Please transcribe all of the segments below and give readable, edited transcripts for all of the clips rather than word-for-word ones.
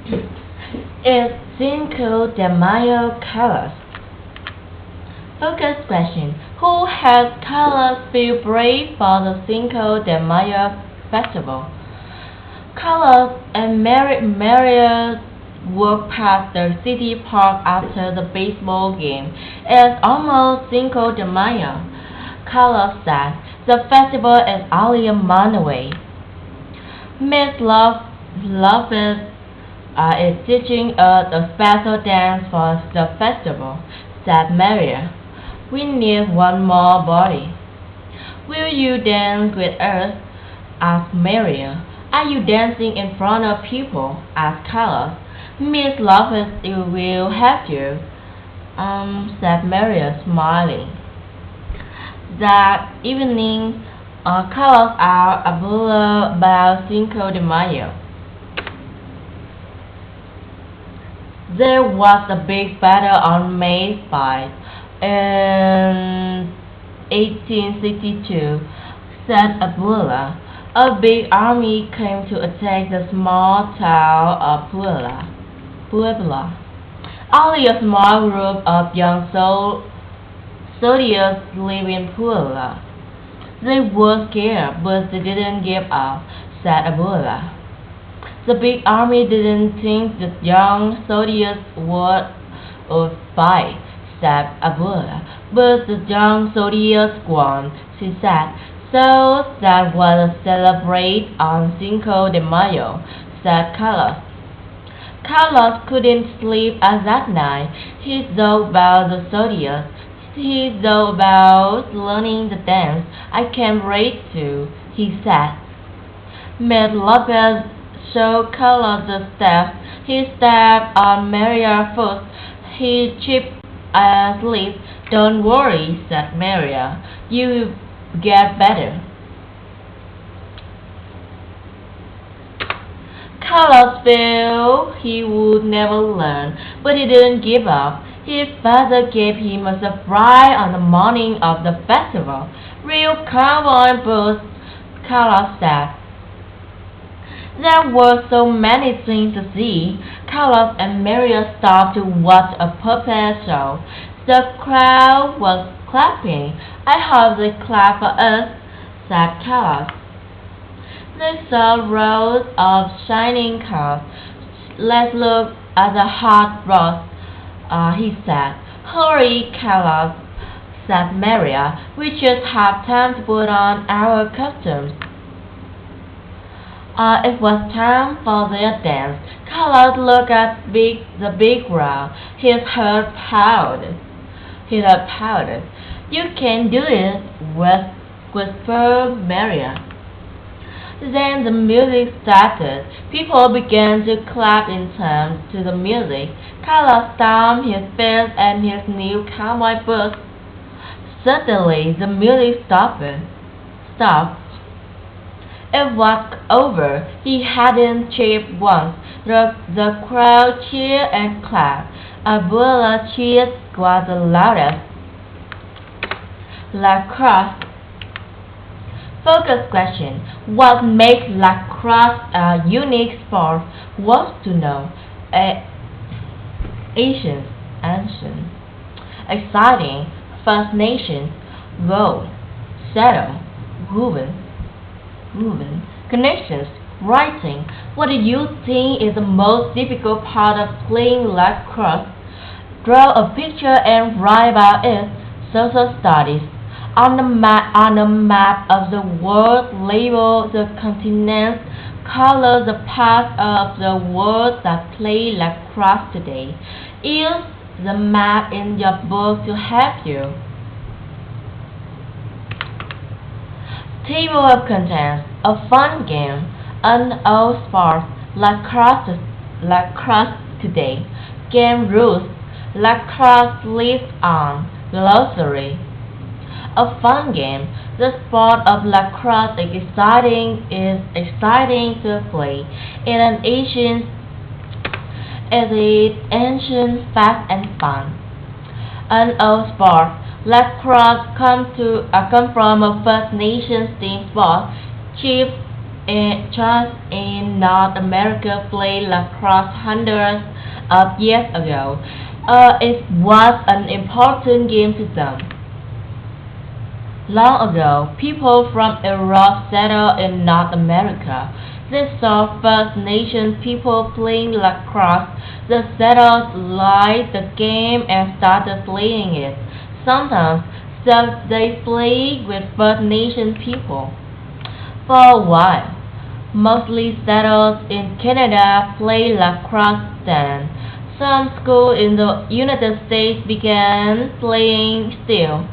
Is Cinco de Mayo colors? Focus question. Who has colors feel brave for the Cinco de Mayo festival? Carlos and Maria walked past the city park after the baseball game. It's almost Cinco de Mayo. Carlos said, the festival is only a month away. Miss Lopez is teaching us a special dance for the festival, said Maria. We need one more body. Will you dance with us? Asked Maria. Are you dancing in front of people? Asked Carlos. Miss Lopez will have you, said Maria, smiling. That evening, Carlos asked Abdullah about Cinco de Mayo. There was a big battle on May 5 in 1862, said Abdullah. A big army came to attack the small town of Puebla. Only a small group of young soldiers lived in Puebla. They were scared, but they didn't give up, said Abdullah. The big army didn't think the young soldiers would fight, said Abdullah. But the young soldiers won, she said. So that was celebrate on Cinco de Mayo, said Carlos. Carlos couldn't sleep at that night. He thought about the soldiers. He thought about learning the dance. I can't wait to, he said. Miss Lopez showed Carlos the steps. He stepped on Maria's foot. He chipped asleep. Don't worry, said Maria. You get better. Carlos felt he would never learn, but he didn't give up. His father gave him a surprise on the morning of the festival. Real cowboy boots, Carlos said. There were so many things to see. Carlos and Maria stopped to watch a puppet show. The crowd was clapping. I hope they clap for us, said Carlos. They saw rows of shining cars. Let's look at the hot rods, he said. Hurry, Carlos, said Maria. We just have time to put on our costumes. It was time for their dance. Carlos looked at the big crowd. His heart pounded. You can do it, whispered Maria. Then the music started. People began to clap in time to the music. Carlos stamped his feet and his new cowboy boots. Suddenly, the music stopped. It was over. He hadn't cheered once. The crowd cheered and clapped. Abdullah cheered was the loudest. Lacrosse. Focus question. What makes lacrosse a unique sport? Want to know? Ancient. Exciting. Fascination. Goal. Shadow. Woven. Connections. Writing. What do you think is the most difficult part of playing lacrosse? Draw a picture and write about it. Social studies. On the map of the world, label the continents, color the parts of the world that play lacrosse today. Use the map in your book to help you. Table of contents: a fun game, an old sport, lacrosse today. Game rules: lacrosse lives on. Glossary. A fun game. The sport of lacrosse is exciting to play. It is ancient, fast and fun. An old sport. Lacrosse come from a First Nations team sport. Chief Churches in North America played lacrosse hundreds of years ago. It was an important game to them. Long ago, people from Europe settled in North America. They saw First Nation people playing lacrosse. The settlers liked the game and started playing it. Sometimes, so they played with First Nation people. For a while, mostly settlers in Canada played lacrosse then. Some schools in the United States began playing. Still,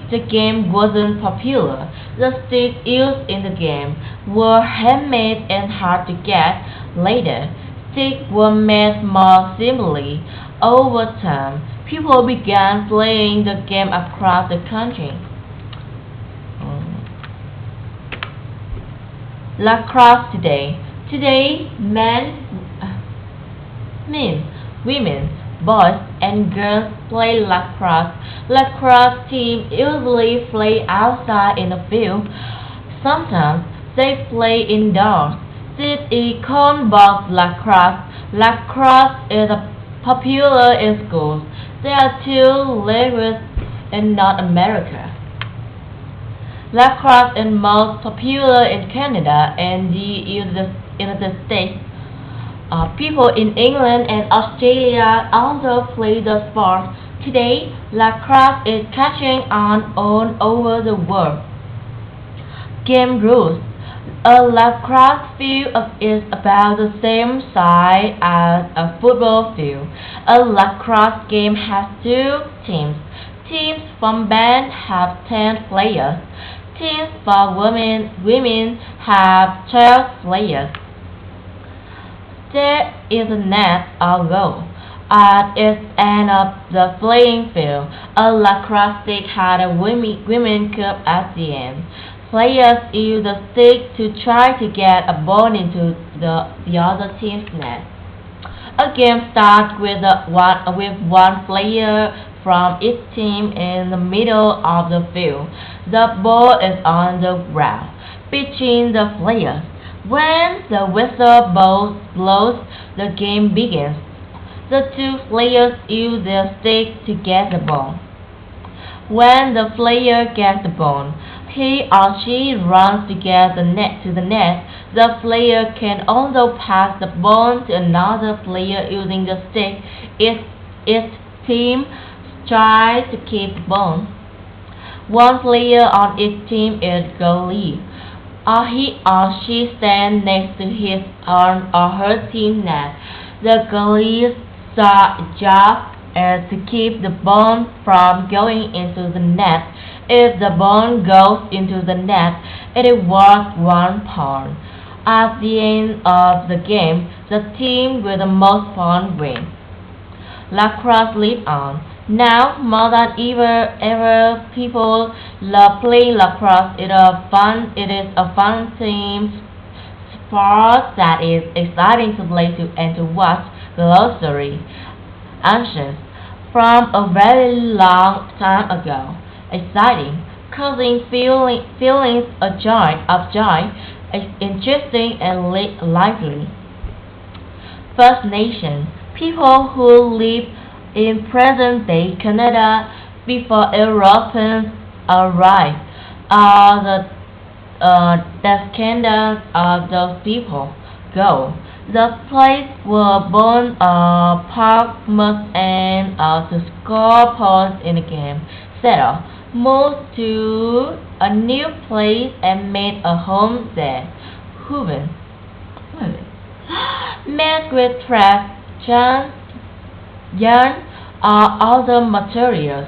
the game wasn't popular. The sticks used in the game were handmade and hard to get. Later, sticks were made more simply. Over time, people began playing the game across the country. Lacrosse today. Today, men, women, boys, and girls play lacrosse. Lacrosse teams usually play outside in the field. Sometimes they play indoors. This is called box lacrosse. Lacrosse is popular in schools. There are two leagues in North America. Lacrosse is most popular in Canada and the United States. People in England and Australia also play the sport. Today, lacrosse is catching on all over the world. Game rules. A lacrosse field is about the same size as a football field. A lacrosse game has two teams. Teams for men have 10 players. Teams for women have 12 players. There is a net or goal at its end of the playing field. A lacrosse stick has a women cup at the end. Players use the stick to try to get a ball into the other team's net. A game starts with one player from each team in the middle of the field. The ball is on the ground between the players. When the whistle blows, the game begins. The two players use their sticks to get the ball. When the player gets the ball, he or she runs to get the net. The player can also pass the ball to another player using the stick. Each team tries to keep the ball. One player on each team is goalie. He or she stands next to his or her team net. The goalie's job is to keep the ball from going into the net. If the ball goes into the net, it is worth 1 point. At the end of the game, the team with the most points wins. Lacrosse lives on. Now, more than ever, people love playing lacrosse. It is a fun team sport that is exciting to play and to watch. Glossary. Ancient. From a very long time ago. Exciting. Causing feelings of joy. Interesting and lively. First Nation. People who live in present-day Canada before Europeans arrived are the descendants of those people. Go. The place were born Park must and to score points in the game. Settle. Moved to a new place and made a home there. Hooven. Made with thread, yarn, or other materials.